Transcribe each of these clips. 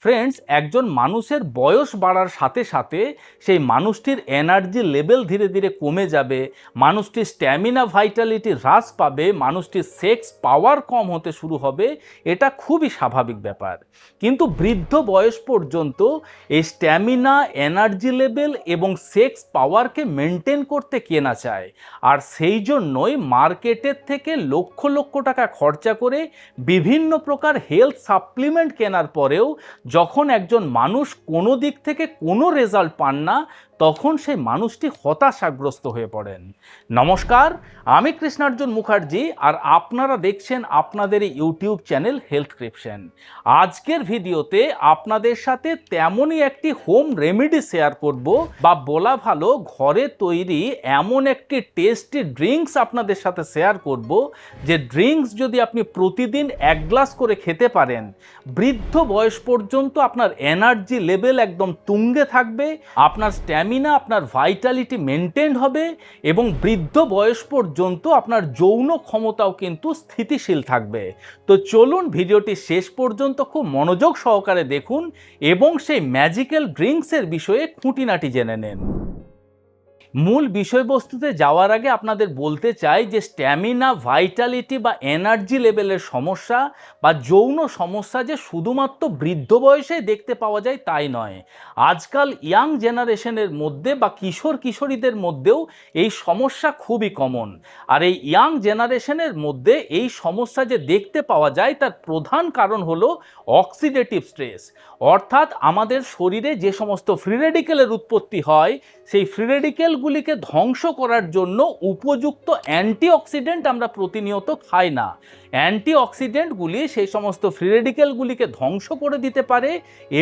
Friends, একজন মানুষের বয়স বাড়ার সাথে সাথে সেই মানুষটির এনার্জি লেভেল ধীরে ধীরে কমে যাবে, মানুষটির স্ট্যামিনা ভাইটালিটি হ্রাস পাবে, মানুষটির সেক্স পাওয়ার কম হতে শুরু হবে। এটা খুবই স্বাভাবিক ব্যাপার। কিন্তু বৃদ্ধ বয়স পর্যন্ত এই স্ট্যামিনা, এনার্জি লেভেল এবং সেক্স পাওয়ারকে মেনটেন করতে কে না চায়। আর সেই জন্যই মার্কেটের থেকে লক্ষ লক্ষ টাকা খরচা করে বিভিন্ন প্রকার হেলথ সাপ্লিমেন্ট কেনার পরেও যখন একজন মানুষ কোনো দিক থেকে কোনো রেজাল্ট পান না, তখন সেই মানুষটি হতাশাগ্রস্ত হয়ে পড়েন। নমস্কার, আমি কৃষ্ণার্জুন মুখার্জি, আর আপনারা দেখছেন আপনাদের এই ইউটিউব চ্যানেল হেলথক্রিপশন। আজকের ভিডিওতে আপনাদের সাথে তেমনই একটি হোম রেমেডি শেয়ার করব, বা বলা ভালো ঘরে তৈরি এমন একটি টেস্টি ড্রিঙ্কস আপনাদের সাথে শেয়ার করব, যে ড্রিঙ্কস যদি আপনি প্রতিদিন 1 গ্লাস করে খেতে পারেন, বৃদ্ধ বয়স পর্যন্ত আপনার এনার্জি লেভেল একদম তুঙ্গে থাকবে, আপনার স্ট্যামিনা, আপনার ভাইটালিটি মেনটেন হবে, এবং বৃদ্ধ বয়স পর্যন্ত আপনার যৌন ক্ষমতাও কিন্তু স্থিতিশীল থাকবে। তো চলুন ভিডিওটি শেষ পর্যন্ত খুব মনোযোগ সহকারে দেখুন এবং সেই ম্যাজিক্যাল ড্রিঙ্কসের বিষয়ে খুঁটিনাটি জেনে নেন। মূল বিষয়বস্তুতে যাওয়ার আগে আপনাদের বলতে চাই যে স্ট্যামিনা, ভাইটালিটি বা এনার্জি লেভেলের সমস্যা বা যৌন সমস্যা যে শুধুমাত্র বৃদ্ধ বয়সেই দেখতে পাওয়া যায় তাই নয়। আজকাল ইয়াং জেনারেশনের মধ্যে বা কিশোর কিশোরীদের মধ্যেও এই সমস্যা খুবই কমন। আর এই ইয়াং জেনারেশনের মধ্যে এই সমস্যা যে দেখতে পাওয়া যায় তার প্রধান কারণ হলো অক্সিডেটিভ স্ট্রেস। অর্থাৎ আমাদের শরীরে যে সমস্ত ফ্রি রেডিকেলের উৎপত্তি হয়, সেই ফ্রি রেডিকেলগুলিকে ধ্বংস করার জন্য উপযুক্ত অ্যান্টিঅক্সিডেন্ট আমরা প্রতিনিয়ত খাই না। অ্যান্টিঅক্সিডেন্টগুলি সেই সমস্ত ফ্রি রেডিকেলগুলিকে ধ্বংস করে দিতে পারে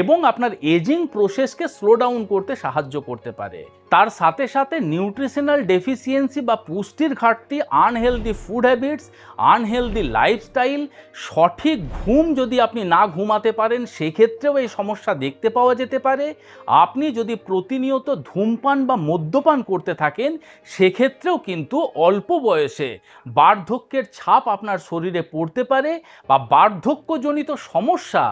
এবং আপনার এজিং প্রসেসকে স্লো ডাউন করতে সাহায্য করতে পারে। তার সাথে সাথে নিউট্রিশনাল ডেফিসিয়েন্সি বা পুষ্টির ঘাটতি, unhealthy food habits, unhealthy lifestyle, সঠিক ঘুম যদি আপনি না ঘুমাতে পারেন সেক্ষেত্রেও এই সমস্যা দেখতে পাওয়া যেতে পারে। আপনি যদি প্রতিনিয়ত ধূমপান বা মদ্যপান করতে থাকেন সেক্ষেত্রেও কিন্তু অল্প বয়সে বার্ধক্যের ছাপ আপনার শরীরে পড়তে পারে, বা বার্ধক্যজনিত সমস্যা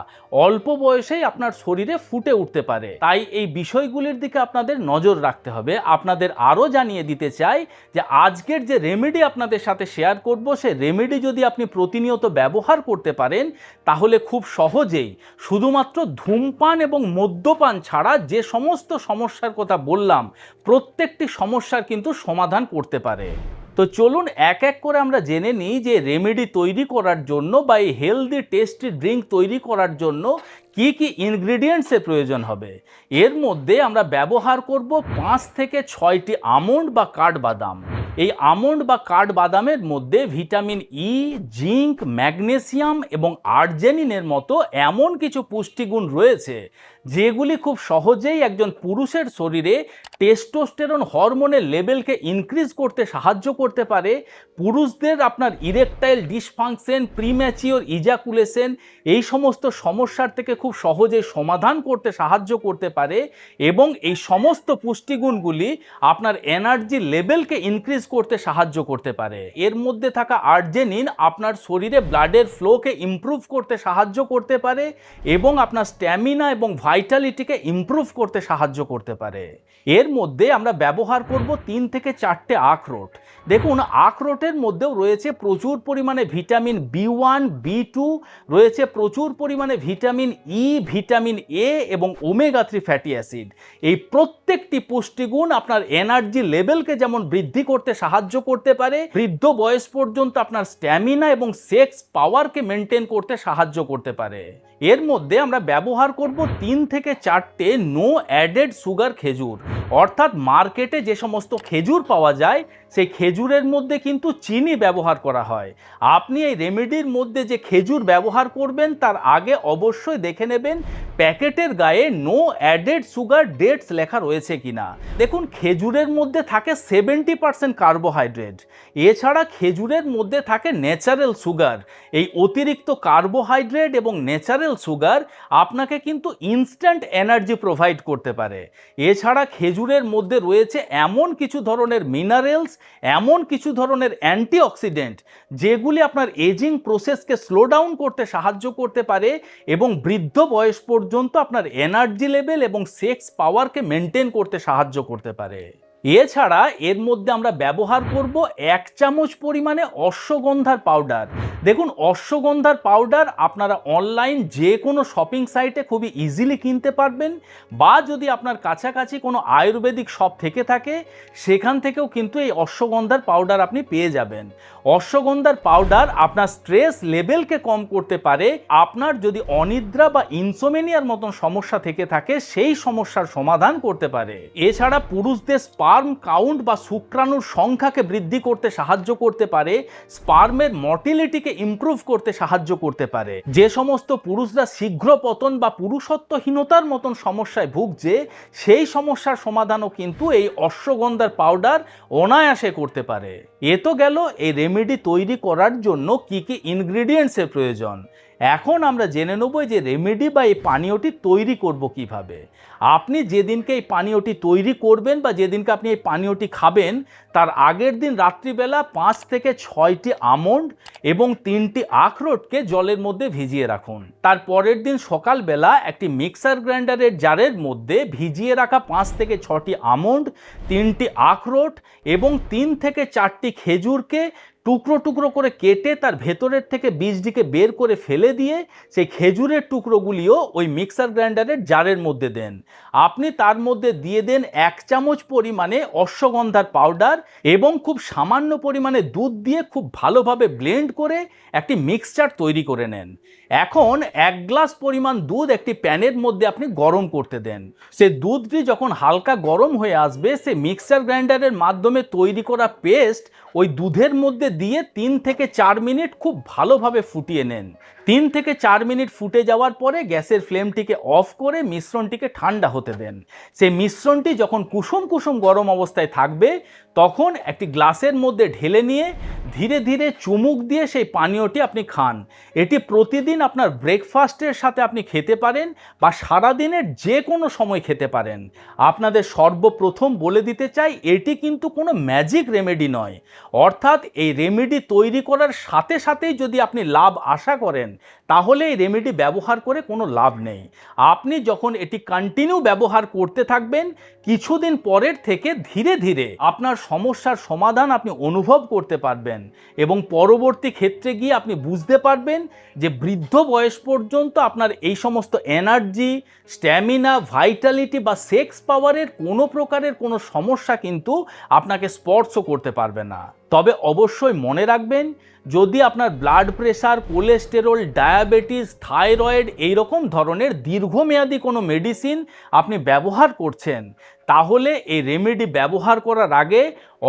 অল্প বয়সেই আপনার শরীরে ফুটে উঠতে পারে। তাই এই বিষয়গুলির দিকে আপনাদের নজর রাখতে হবে। আপনাদের আরও জানিয়ে দিতে চাই যে আজকের যে রেমেডি আপনাদের সাথে শেয়ার করব, সেই রেমেডি যদি আপনি প্রতিনিয়ত ব্যবহার করতে পারেন তাহলে খুব সহজেই শুধুমাত্র ধূমপান এবং মদ্যপান ছাড়া যে সমস্ত সমস্যার কথা বললাম প্রত্যেকটি সমস্যার কিন্তু সমাধান করতে পারে। তো চলুন এক এক করে আমরা জেনে নিই যে রেমেডি তৈরি করার জন্য বা এই হেলদি টেস্টি ড্রিঙ্ক তৈরি করার জন্য কি কি ইনগ্রেডিয়েন্টসের প্রয়োজন হবে। এর মধ্যে আমরা ব্যবহার করব 5 থেকে 6টি আমন্ড বা কাঠবাদাম। এই আমন্ড বা কাঠবাদামের মধ্যে ভিটামিন ই, জিঙ্ক, ম্যাগনেসিয়াম এবং আর্জেনিনের মতো এমন কিছু পুষ্টিগুণ রয়েছে যেগুলি খুব সহজেই একজন পুরুষের শরীরে টেস্টোস্টেরন হরমোনের লেভেলকে ইনক্রিজ করতে সাহায্য করতে পারে। পুরুষদের আপনার ইরেকটাইল ডিসফাংশন, প্রিম্যাচিওর ইজাকুলেশন, এই সমস্ত সমস্যার থেকে খুব সহজেই সমাধান করতে সাহায্য করতে পারে, এবং এই সমস্ত পুষ্টিগুণগুলি আপনার এনার্জি লেভেলকে ইনক্রিজ করতে সাহায্য করতে পারে। এর মধ্যে থাকা আর্জেনিন আপনার শরীরে ব্লাডের ফ্লোকে ইমপ্রুভ করতে সাহায্য করতে পারে এবং আপনার স্ট্যামিনা এবং ভাইটালিটিকে ইমপ্রুভ করতে সাহায্য করতে পারে। এর মধ্যে আমরা ব্যবহার করব 3 থেকে 4টে আখরোট। দেখুন, আখরোটের মধ্যেও রয়েছে প্রচুর পরিমাণে ভিটামিন B1, B2, রয়েছে প্রচুর পরিমাণে ভিটামিন ই, ভিটামিন এ এবং ওমেগা 3 ফ্যাটি অ্যাসিড। এই প্রত্যেকটি পুষ্টিগুণ আপনার এনার্জি লেভেলকে যেমন বৃদ্ধি করতে সাহায্য করতে পারে, বৃদ্ধ বয়স পর্যন্ত আপনার স্ট্যামিনা এবং সেক্স পাওয়ারকে মেনটেন করতে সাহায্য করতে পারে। এর মধ্যে আমরা ব্যবহার করব 3 থেকে 4টে নো অ্যাডেড সুগার খেজুর। অর্থাৎ মার্কেটে যে সমস্ত খেজুর পাওয়া যায় সেই খেজুরের মধ্যে কিন্তু চিনি ব্যবহার করা হয়। আপনি এই রেমেডির মধ্যে যে খেজুর ব্যবহার করবেন তার আগে অবশ্যই দেখে নেবেন প্যাকেটের গায়ে নো অ্যাডেড সুগার ডেটস লেখা রয়েছে কিনা। দেখুন, খেজুরের মধ্যে থাকে 70% কার্বোহাইড্রেট। এছাড়া খেজুরের মধ্যে থাকে ন্যাচারাল সুগার। এই অতিরিক্ত কার্বোহাইড্রেট এবং ন্যাচারাল ন্যাচারাল সুগার আপনাকে কিন্তু ইনস্ট্যান্ট এনার্জি প্রোভাইড করতে পারে। এছাড়া খেজুরের মধ্যে রয়েছে এমন কিছু ধরনের মিনারেলস, এমন কিছু ধরনের অ্যান্টিঅক্সিডেন্ট যেগুলি আপনার এজিং প্রসেসকে স্লো ডাউন করতে সাহায্য করতে পারে এবং বৃদ্ধ বয়স পর্যন্ত আপনার এনার্জি লেভেল এবং সেক্স পাওয়ারকে মেনটেন করতে সাহায্য করতে পারে। এছাড়া এর মধ্যে আমরা ব্যবহার করব 1 চামচ পরিমাণে অশ্বগন্ধার পাউডার। দেখুন, অশ্বগন্ধার পাউডার আপনারা অনলাইন যে কোনো শপিং সাইটে খুবই ইজিলি কিনতে পারবেন, বা যদি আপনার কাছাকাছি কোনো আয়ুর্বেদিক শপ থেকে থাকে সেখান থেকেও কিন্তু এই অশ্বগন্ধার পাউডার আপনি পেয়ে যাবেন। অশ্বগন্ধার পাউডার আপনার স্ট্রেস লেভেলকে কম করতে পারে। আপনার যদি অনিদ্রা বা ইনসোমেনিয়ার মতন সমস্যা থেকে থাকে সেই সমস্যার সমাধান করতে পারে। এছাড়া পুরুষদের স্পার্ম কাউন্ট বা শুক্রাণুর সংখ্যাকে বৃদ্ধি করতে সাহায্য করতে পারে, স্পার্মের মর্টিলিটিকে ইমপ্রুভ করতে সাহায্য করতে পারে। যে সমস্ত পুরুষরা শীঘ্র পতন বা পুরুষত্বহীনতার মতন সমস্যায় ভুগছে সেই সমস্যার সমাধানও কিন্তু এই অশ্বগন্ধার পাউডার অনায়াসে করতে পারে। এ তো গেল এই রেমেডি তৈরি করার জন্য কি কি ইনগ্রেডিয়েন্টসের প্রয়োজন। এখন আমরা জেনে নেব যে রেমেডি বা এই পানীয়টি তৈরি করব কিভাবে। আপনি যেদিনকে এই পানীয়টি তৈরি করবেন বা যেদিনকে আপনি এই পানীয়টি খাবেন তার আগের দিন রাত্রিবেলা 5 থেকে 6টি আমন্ড এবং 3টি আখরোটকে জলের মধ্যে ভিজিয়ে রাখুন। তার পরের দিন সকালবেলা একটি মিক্সার গ্রাইন্ডারের জারের মধ্যে ভিজিয়ে রাখা 5 থেকে 6টি আমন্ড, 3টি আখরোট এবং 3 থেকে 4টি খেজুরকে টুকরো টুকরো করে কেটে তার ভেতরের থেকে বীজটিকে বের করে ফেলে দিয়ে সেই খেজুরের টুকরোগুলিও ওই মিক্সার গ্রাইন্ডারের জারের মধ্যে দেন। আপনি তার মধ্যে দিয়ে দেন 1 চামচ পরিমাণে অশ্বগন্ধার পাউডার এবং খুব সামান্য পরিমাণে দুধ দিয়ে খুব ভালোভাবে ব্লেন্ড করে একটি মিক্সচার তৈরি করে নেন। এখন 1 গ্লাস পরিমাণ দুধ একটি প্যানের মধ্যে আপনি গরম করতে দেন। সে দুধটি যখন হালকা গরম হয়ে আসবে সে মিক্সার গ্রাইন্ডারের মাধ্যমে তৈরি করা পেস্ট ওই দুধের মধ্যে দিয়ে 3 থেকে 4 মিনিট খুব ভালোভাবে ফুটিয়ে নেন। 3 থেকে 4 মিনিট ফুটে যাওয়ার পরে গ্যাসের ফ্লেমটিকে অফ করে মিশ্রণটিকে ঠান্ডা হতে দেন। সেই মিশ্রণটি যখন কুসুম কুসুম গরম অবস্থায় থাকবে তখন একটি গ্লাসের মধ্যে ঢেলে নিয়ে ধীরে ধীরে চুমুক দিয়ে সেই পানীয়টি আপনি খান। এটি প্রতিদিন আপনার ব্রেকফাস্টের সাথে আপনি খেতে পারেন বা সারাদিনের যে কোনো সময় খেতে পারেন। আপনাদের সর্বপ্রথম বলে দিতে চাই এটি কিন্তু কোনো ম্যাজিক রেমেডি নয়, অর্থাৎ এই রেমেডি তৈরি করার সাথে সাথেই যদি আপনি লাভ আশা করেন তাহলে এই রেমেডি ব্যবহার করে কোনো লাভ নেই। আপনি যখন এটি কন্টিনিউ ব্যবহার করতে থাকবেন কিছুদিন পরের থেকে ধীরে ধীরে আপনার সমস্যার সমাধান আপনি অনুভব করতে পারবেন এবং পরবর্তী ক্ষেত্রে গিয়ে আপনি বুঝতে পারবেন যে বৃদ্ধ বয়স পর্যন্ত আপনার এই সমস্ত এনার্জি, স্ট্যামিনা, ভাইটালিটি বা সেক্স পাওয়ারের কোনো প্রকারের কোনো সমস্যা কিন্তু আপনাকে স্পর্শ করতে পারবে না। তবে অবশ্যই মনে রাখবেন, যদি আপনার blood pressure, cholesterol, diabetes, thyroid এই রকম ধরনের দীর্ঘমেয়াদী কোনো মেডিসিন আপনি ব্যবহার করছেন তাহলে এই রেমেডি ব্যবহার করার আগে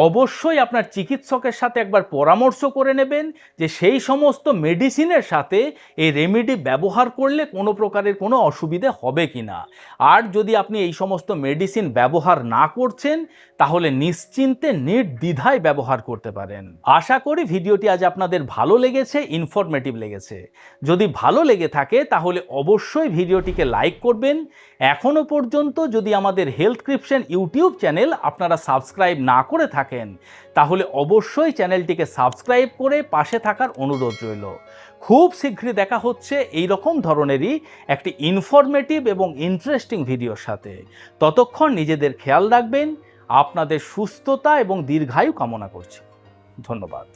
অবশ্যই আপনার চিকিৎসকের সাথে একবার পরামর্শ করে নেবেন যে সেই সমস্ত মেডিসিনের সাথে এই রেমেডি ব্যবহার করলে কোনো প্রকারের কোনো অসুবিধে হবে কি না। আর যদি আপনি এই সমস্ত মেডিসিন ব্যবহার না করছেন তাহলে নিশ্চিন্তে নির্দ্বিধায় ব্যবহার করতে পারেন। আশা করি ভিডিওটি আজ আপনাদের ভালো লেগেছে, ইনফরমেটিভ লেগেছে। যদি ভালো লেগে থাকে তাহলে অবশ্যই ভিডিওটিকে লাইক করবেন। এখনও পর্যন্ত যদি আমাদের হেলথক্রিপশন ইউটিউব চ্যানেল আপনারা সাবস্ক্রাইব না করে থাকেন তাহলে অবশ্যই চ্যানেলটিকে সাবস্ক্রাইব করে পাশে থাকার অনুরোধ রইল। খুব শীঘ্রই দেখা হচ্ছে এই রকম ধরনেরই একটি ইনফরমেটিভ এবং ইন্টারেস্টিং ভিডিওর সাথে। ততক্ষণ নিজেদের খেয়াল রাখবেন। আপনাদের সুস্থতা এবং দীর্ঘায়ু কামনা করছি। ধন্যবাদ।